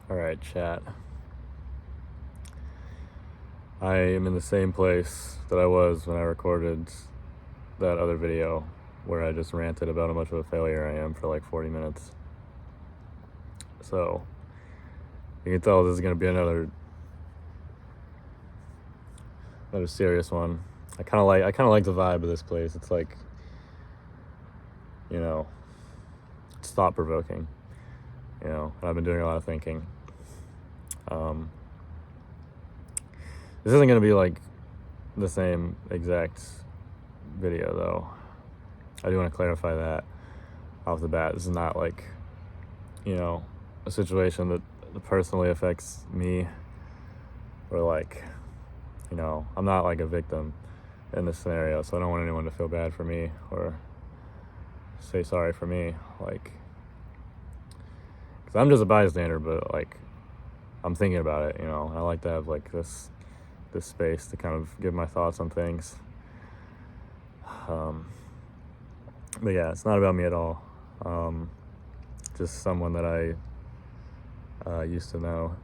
Alright, chat. I am in the same place that I was when I recorded that other video where I just ranted about how much of a failure I am for like 40 minutes. So, you can tell this is going to be another serious one. I kind of like the vibe of this place. It's like, it's thought-provoking. I've been doing a lot of thinking. This isn't going to be like the same exact video though. I do want to clarify that off the bat. This is not like, a situation that personally affects me, or like, I'm not like a victim in this scenario, so I don't want anyone to feel bad for me or say sorry for me, like, because I'm just a bystander, but like, I'm thinking about it, I like to have like this space to kind of give my thoughts on things. But yeah, it's not about me at all. Just someone that I used to know.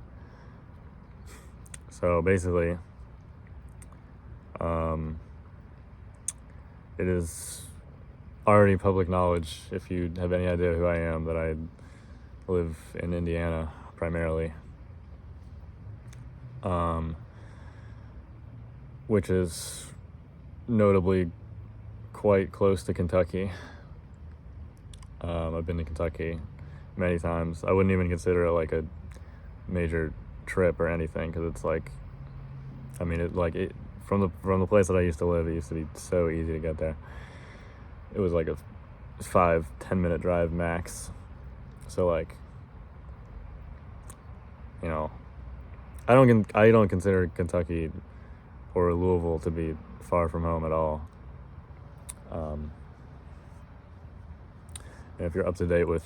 So basically, it is already public knowledge, if you have any idea who I am, that I live in Indiana primarily, which is notably quite close to Kentucky. I've been to Kentucky many times. I wouldn't even consider it like a major trip or anything, because it's like, from the place that I used to live, it used to be so easy to get there. It was like a 5-10 minute drive max. So like, I don't consider Kentucky or Louisville to be far from home at all. And if you're up to date with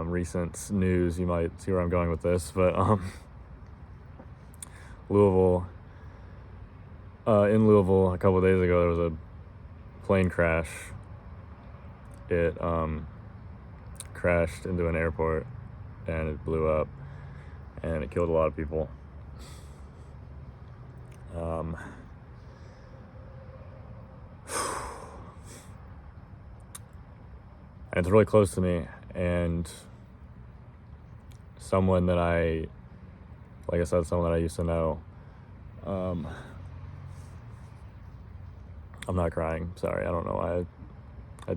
recent news, you might see where I'm going with this. But Louisville, in Louisville, a couple of days ago, there was a plane crash. It crashed into an airport, and it blew up, and it killed a lot of people. And it's really close to me, and someone that someone that I used to know. I'm not crying, sorry, I don't know why.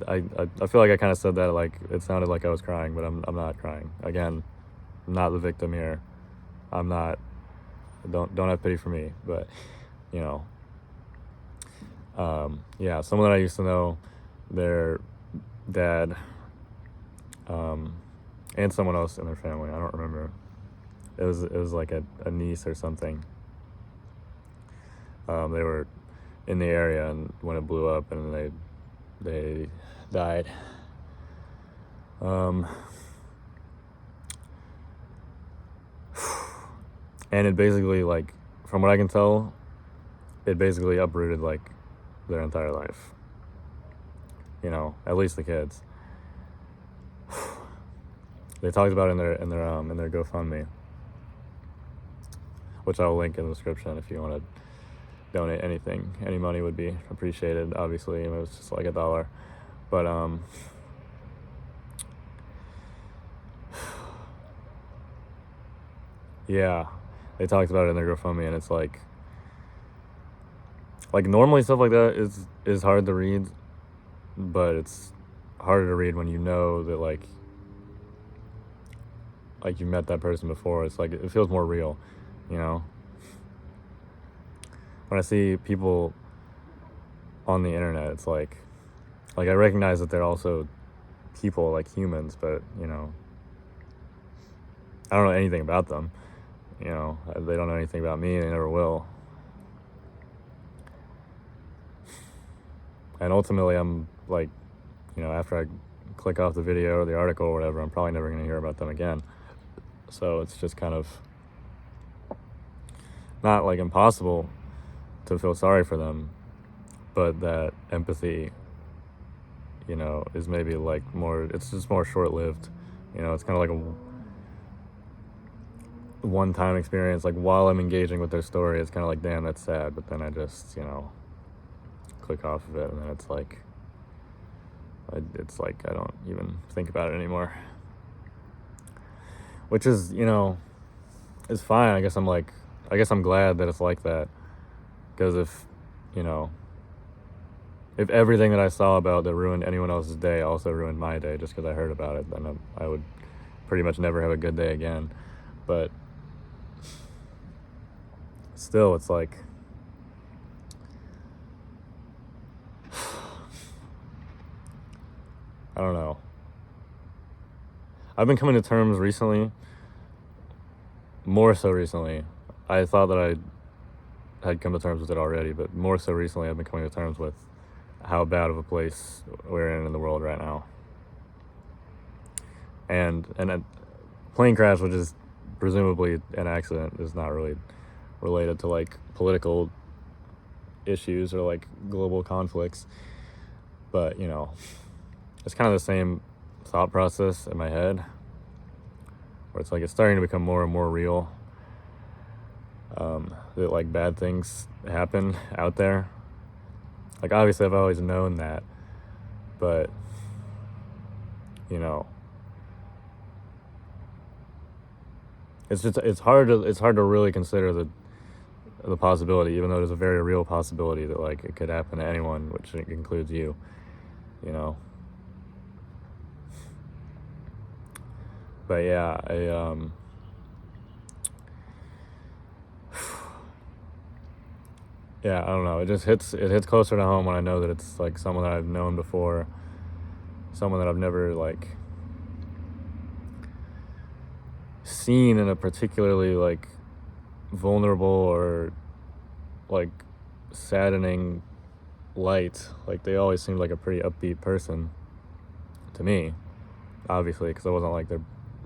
I feel like I kind of said that like it sounded like I was crying, but I'm not crying. Again, I'm not the victim here. I'm not. Don't have pity for me. But yeah, someone that I used to know, their dad, and someone else in their family. I don't remember. It was like a niece or something. They were in the area, and when it blew up, and they died. And it basically, like, from what I can tell, it basically uprooted like their entire life. At least the kids. They talked about it in their GoFundMe, which I will link in the description if you want to donate anything. Any money would be appreciated, obviously. It was just like $1. But yeah, they talked about it in their GoFundMe, and it's like normally stuff like that is hard to read, but it's harder to read when you know that like you met that person before. It's like, it feels more real, when I see people on the internet, it's like I recognize that they're also people, like humans, but I don't know anything about them. They don't know anything about me. They never will. And ultimately, I'm like, after I click off the video or the article or whatever, I'm probably never going to hear about them again. So it's just kind of not like impossible to feel sorry for them, but that empathy, is maybe like more, it's just more short-lived You know, it's kind of like a one-time experience. Like, while I'm engaging with their story, it's kind of like, damn, that's sad. But then I just, you know, click off of it, and then it's like I don't even think about it anymore. Which is, you know, is fine. I guess I'm glad that it's like that. Because if, you know, if everything that I saw about that ruined anyone else's day also ruined my day just because I heard about it, then I would pretty much never have a good day again. But still, it's like, I don't know. I've been coming to terms recently, more so recently. I thought that I had come to terms with it already, but more so recently I've been coming to terms with how bad of a place we're in the world right now. And a plane crash, which is presumably an accident, is not really related to like political issues or like global conflicts. But, you know, it's kind of the same thought process in my head, where it's like it's starting to become more and more real. That like bad things happen out there. Like, obviously I've always known that, but, you know, it's hard to really consider the possibility, even though there's a very real possibility that like it could happen to anyone, which includes you, you know. But yeah, yeah, I don't know. It hits closer to home when I know that it's like someone that I've known before, someone that I've never like seen in a particularly like vulnerable or like saddening light. Like, they always seemed like a pretty upbeat person to me, obviously, because I wasn't like their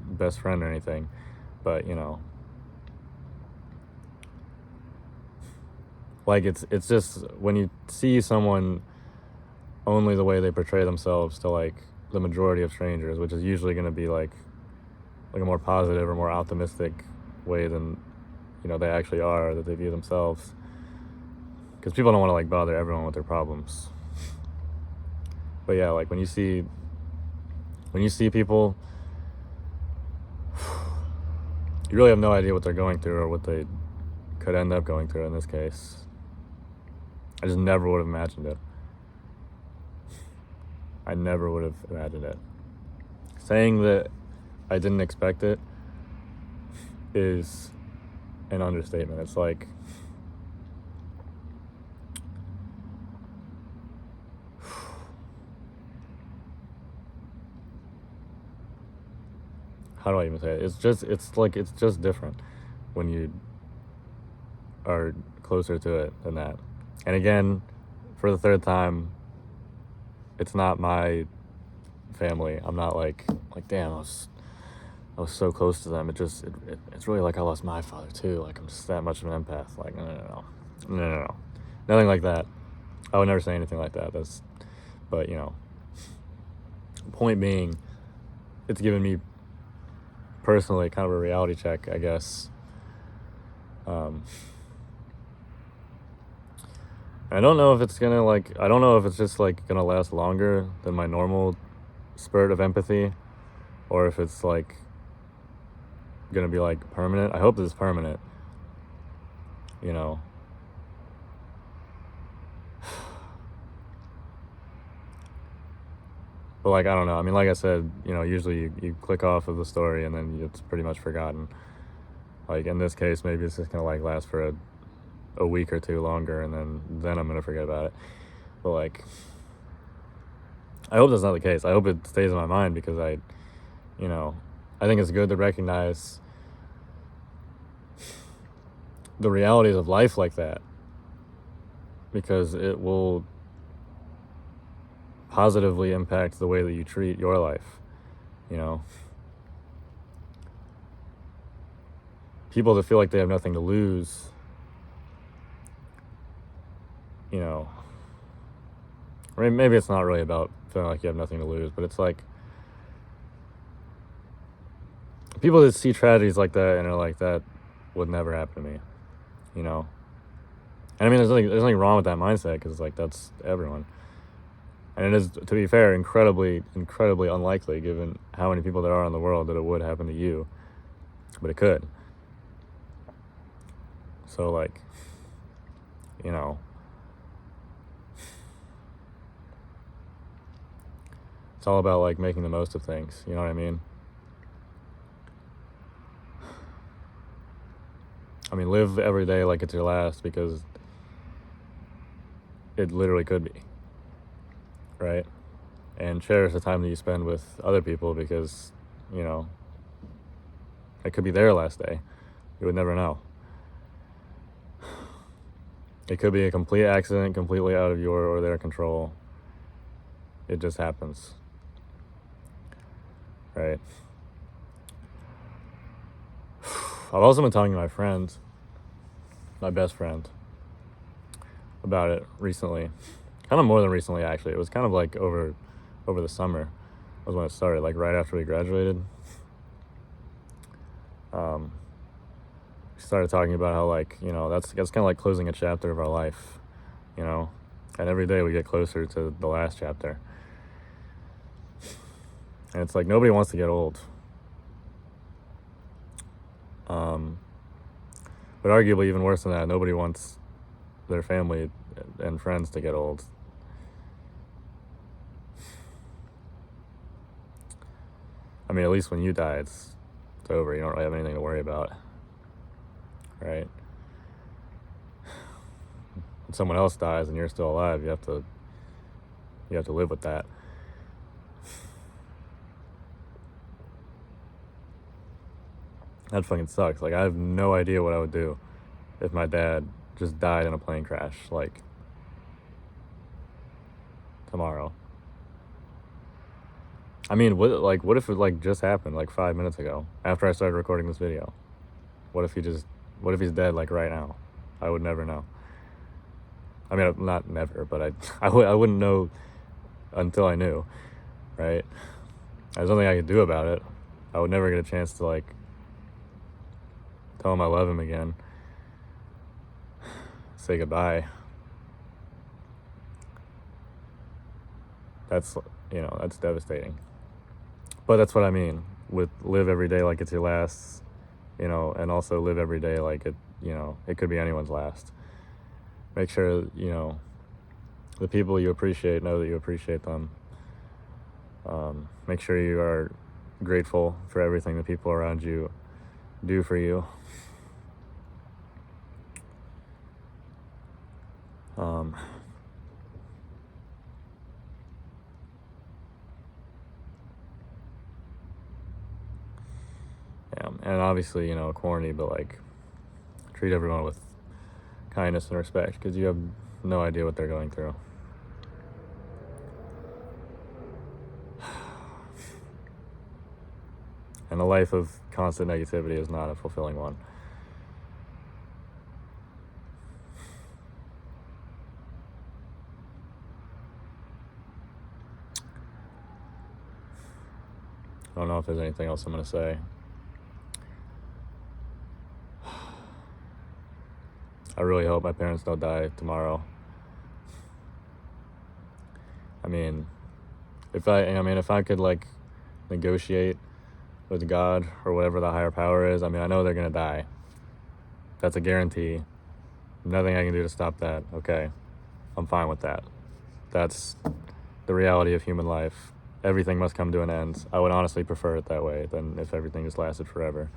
best friend or anything. But, you know, like, it's just when you see someone only the way they portray themselves to like the majority of strangers, which is usually going to be like a more positive or more optimistic way than, you know, they actually are, that they view themselves. Because people don't want to like bother everyone with their problems. But yeah, like when you see people, you really have no idea what they're going through or what they could end up going through in this case. I just never would have imagined it. I never would have imagined it. Saying that I didn't expect it is an understatement. It's like, how do I even say it? It's just different when you are closer to it than that. And again, for the third time, it's not my family. I'm not like damn, I was so close to them. It's really like I lost my father too. Like, I'm just that much of an empath. Like, no, nothing like that. I would never say anything like that. But, you know, point being, it's given me personally kind of a reality check, I guess. I don't know if it's just like gonna last longer than my normal spurt of empathy, or if it's like gonna be like permanent. I hope this is permanent, you know. But like, I don't know. I mean, like I said, you know, usually you click off of the story and then it's pretty much forgotten. Like, in this case, maybe it's just gonna like last for a week or two longer, and then I'm gonna forget about it. But like, I hope that's not the case. I hope it stays in my mind, because I think it's good to recognize the realities of life like that, because it will positively impact the way that you treat your life, you know. People that feel like they have nothing to lose, you know, or maybe it's not really about feeling like you have nothing to lose, but it's like, people that see tragedies like that and are like, that would never happen to me, you know. And I mean, there's nothing wrong with that mindset, because like, that's everyone. And it is, to be fair, incredibly unlikely, given how many people there are in the world, that it would happen to you, but it could. So like, you know, it's all about like making the most of things, you know what I mean? I mean, live every day like it's your last, because it literally could be, right? And cherish the time that you spend with other people, because, you know, it could be their last day. You would never know. It could be a complete accident, completely out of your or their control. It just happens, right? I've also been talking to my friend, my best friend, about it recently. Kind of more than recently, actually. It was kind of like over the summer was when it started, like right after we graduated. We started talking about how, like, you know, that's kind of like closing a chapter of our life, you know, and every day we get closer to the last chapter. And it's like, nobody wants to get old. But arguably even worse than that, nobody wants their family and friends to get old. I mean, at least when you die, it's over. You don't really have anything to worry about, right? When someone else dies and you're still alive, you have to live with that. That fucking sucks. Like, I have no idea what I would do if my dad just died in a plane crash, like, tomorrow. I mean, what if it, like, just happened, like, 5 minutes ago, after I started recording this video? What if he's dead, like, right now? I would never know. I mean, not never, but I wouldn't know until I knew, right? There's nothing I could do about it. I would never get a chance to, like, tell him I love him again, say goodbye. That's, you know, that's devastating. But that's what I mean with live every day like it's your last, you know, and also live every day like it, you know, it could be anyone's last. Make sure, you know, the people you appreciate know that you appreciate them. Make sure you are grateful for everything the people around you do for you. Yeah, and obviously, you know, corny, but like, treat everyone with kindness and respect, because you have no idea what they're going through. And a life of constant negativity is not a fulfilling one. I don't know if there's anything else I'm going to say. I really hope my parents don't die tomorrow. I mean, if I could, like, negotiate with God or whatever the higher power is, I mean, I know they're going to die. That's a guarantee. Nothing I can do to stop that. Okay, I'm fine with that. That's the reality of human life. Everything must come to an end. I would honestly prefer it that way than if everything just lasted forever.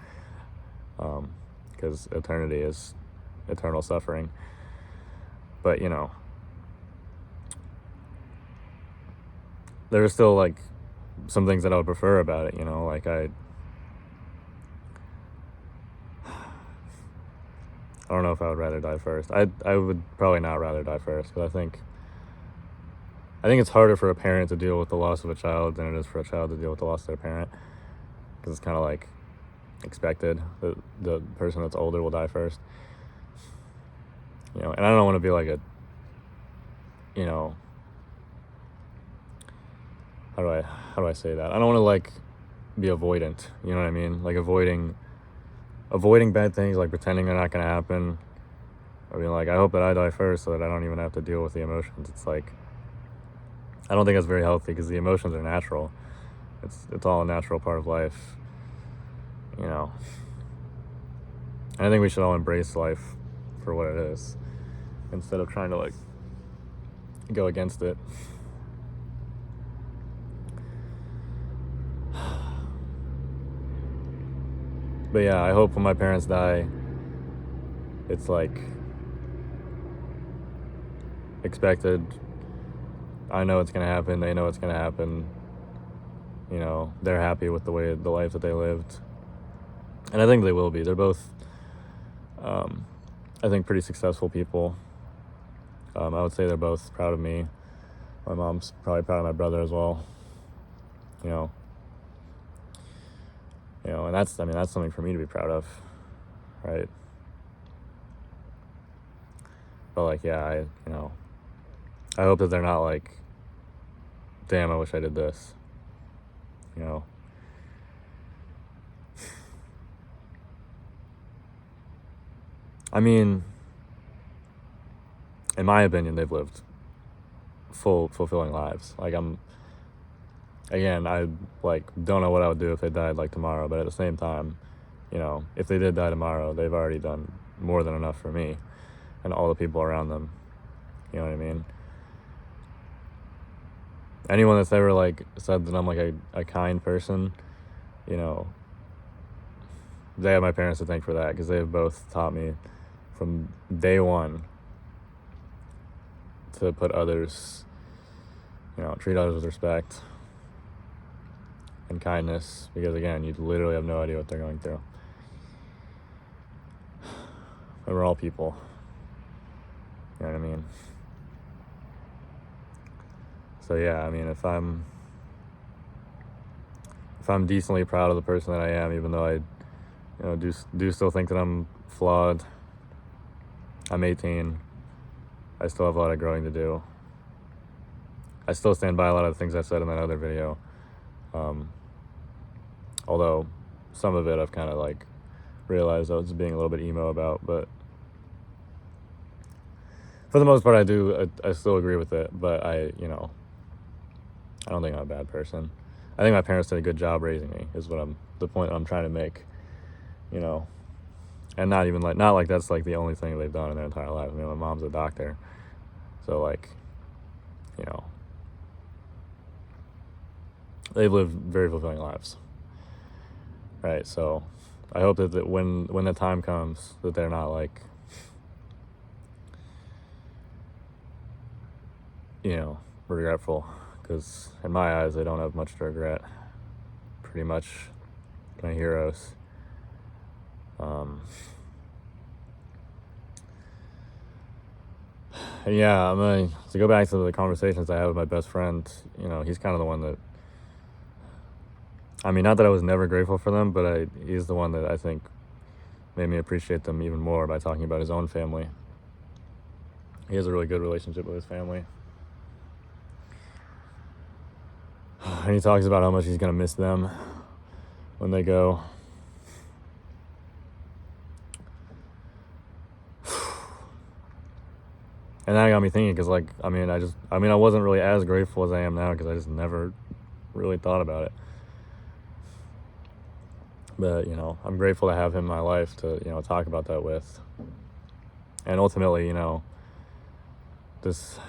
Because eternity is eternal suffering. But, you know, there are still, like, some things that I would prefer about it, you know, like I don't know if I would rather die first. I would probably not rather die first, because I think it's harder for a parent to deal with the loss of a child than it is for a child to deal with the loss of their parent, because it's kind of like expected that the person that's older will die first, you know. And I don't want to be like a, you know, how do I say that? I don't want to, like, be avoidant, you know what I mean? Like avoiding bad things, like pretending they're not going to happen. I mean, like, I hope that I die first so that I don't even have to deal with the emotions. It's like, I don't think that's very healthy because the emotions are natural. It's all a natural part of life, you know. And I think we should all embrace life for what it is instead of trying to, like, go against it. But yeah, I hope when my parents die, it's like expected. I know it's gonna happen. They know it's gonna happen. You know, they're happy with the life that they lived, and I think they will be. They're both, I think, pretty successful people. I would say they're both proud of me. My mom's probably proud of my brother as well. You know, and that's something for me to be proud of, right? But like, yeah, I hope that they're not like, damn, I wish I did this. You know. I mean, in my opinion, they've lived fulfilling lives. Like, I like don't know what I would do if they died like tomorrow, but at the same time, if they did die tomorrow, they've already done more than enough for me and all the people around them. You know what I mean? Anyone that's ever like said that I'm like a kind person, they have my parents to thank for that, because they have both taught me from day one to put others, treat others with respect and kindness, because again, you literally have no idea what they're going through. And we're all people. You know what I mean? So yeah, I mean, if I'm decently proud of the person that I am, even though I, do still think that I'm flawed. I'm 18. I still have a lot of growing to do. I still stand by a lot of the things I said in that other video. Although some of it I've kind of like realized I was being a little bit emo about, but for the most part I still agree with it, but I don't think I'm a bad person. I think my parents did a good job raising me, is the point I'm trying to make, and not like that's like the only thing they've done in their entire life. I mean, my mom's a doctor, so like, they've lived very fulfilling lives, right? So I hope that when the time comes, that they're not like, regretful, because in my eyes, they don't have much to regret. Pretty much my heroes. And yeah, to go back to the conversations I had with my best friend, he's kind of the one that, not that I was never grateful for them, but he's the one that I think made me appreciate them even more by talking about his own family. He has a really good relationship with his family. And he talks about how much he's going to miss them when they go. And that got me thinking, because I wasn't really as grateful as I am now, because I just never really thought about it. But, I'm grateful to have him in my life to, talk about that with. And ultimately, this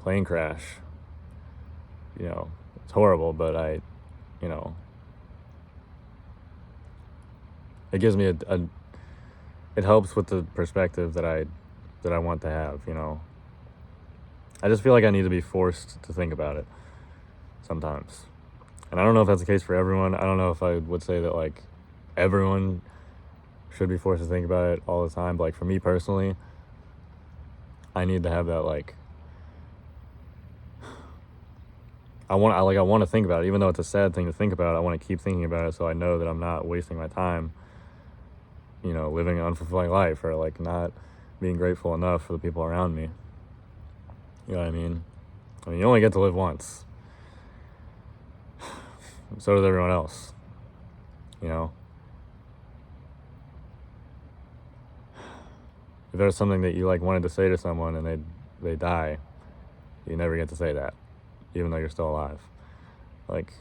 plane crash, it's horrible, but it gives me it helps with the perspective that I want to have, I just feel like I need to be forced to think about it sometimes. And I don't know if that's the case for everyone. I don't know if I would say that like everyone should be forced to think about it all the time. But like for me personally, I need to have that, like, I want to think about it, even though it's a sad thing to think about. I want to keep thinking about it, so I know that I'm not wasting my time, living an unfulfilling life, or like not being grateful enough for the people around me. You know what I mean? You only get to live once. So does everyone else, you know? If there's something that you like wanted to say to someone and they die, you never get to say that, even though you're still alive. Like,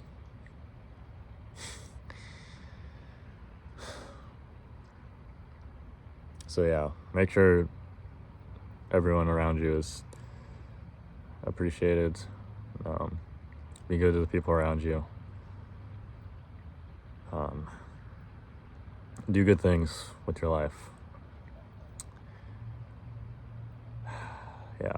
so yeah, make sure everyone around you is appreciated. Be good to the people around you. Do good things with your life. Yeah.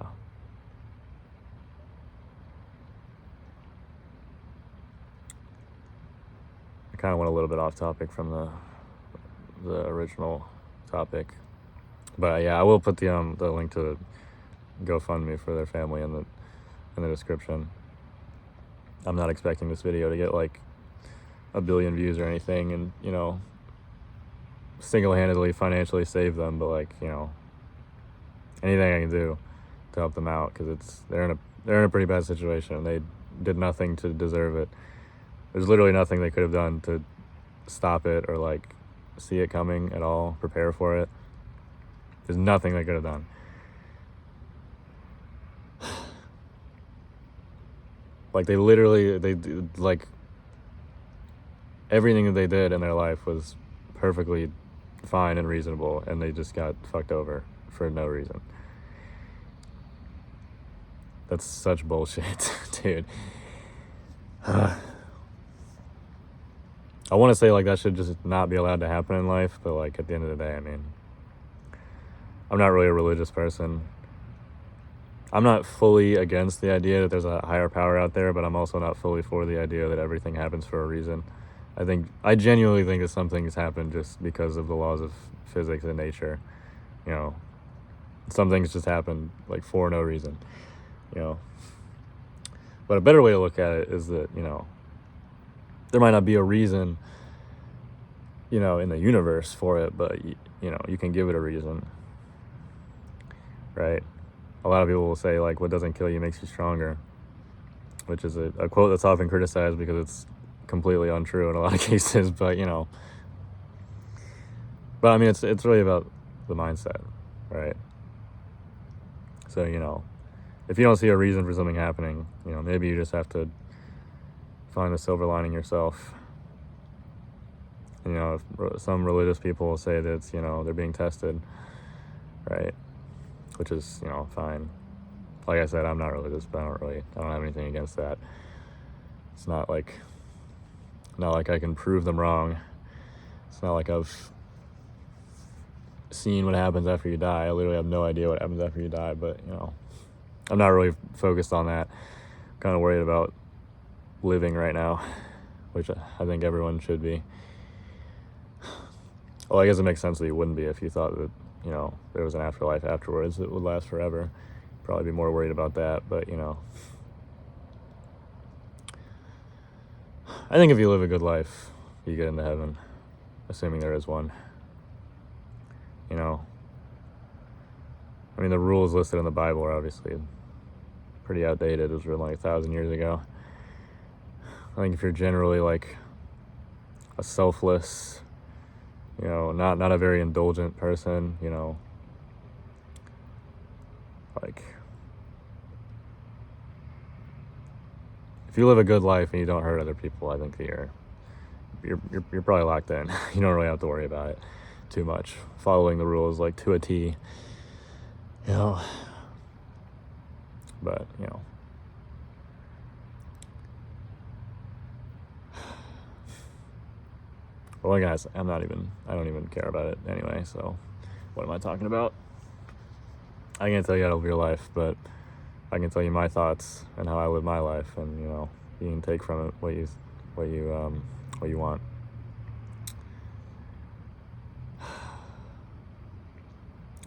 I kind of went a little bit off topic from the original topic, but yeah, I will put the link to GoFundMe for their family in the description. I'm not expecting this video to get like 1 billion views or anything, and you know, single-handedly financially save them, but like, you know, anything I can do to help them out, because they're in a pretty bad situation and they did nothing to deserve it. There's literally nothing they could have done to stop it or like see it coming at all, prepare for it. There's nothing they could have done. Like they did, like everything that they did in their life was perfectly fine and reasonable, and they just got fucked over for no reason. That's such bullshit, dude. I want to say like that should just not be allowed to happen in life, but like at the end of the day, I mean, I'm not really a religious person. I'm not fully against the idea that there's a higher power out there, but I'm also not fully for the idea that everything happens for a reason. I genuinely think that some things happen just because of the laws of physics and nature. You know, some things just happen like for no reason, you know. But a better way to look at it is that, you know, there might not be a reason, you know, in the universe for it, but, you know, you can give it a reason, right? A lot of people will say, like, what doesn't kill you makes you stronger, which is a quote that's often criticized because it's completely untrue in a lot of cases, but, you know. But, I mean, it's really about the mindset, right? So, you know, if you don't see a reason for something happening, you know, maybe you just have to find the silver lining yourself. You know, if some religious people will say that it's, you know, they're being tested, right? Which is, you know, fine. Like I said, I'm not religious, but I don't have anything against that. It's not like I can prove them wrong. It's not like I've seen what happens after you die. I literally have no idea what happens after you die, but, you know, I'm not really focused on that. I'm kind of worried about living right now, which I think everyone should be. Well, I guess it makes sense that you wouldn't be if you thought that, you know, there was an afterlife afterwards that would last forever. Probably be more worried about that, but, you know, I think if you live a good life, you get into heaven, assuming there is one. You know, I mean, the rules listed in the Bible are obviously pretty outdated. It was written like 1,000 years ago. I think if you're generally like a selfless, you know, not a very indulgent person, you know, like if you live a good life and you don't hurt other people, I think that you're probably locked in. You don't really have to worry about it too much. Following the rules like to a T, you know. But, you know, well, guys, I don't even care about it anyway, so what am I talking about? I can't tell you how to live your life, but I can tell you my thoughts and how I live my life, and, you know, you can take from it what you want.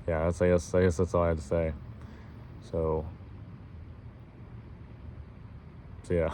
Yeah, I guess that's all I had to say. So yeah.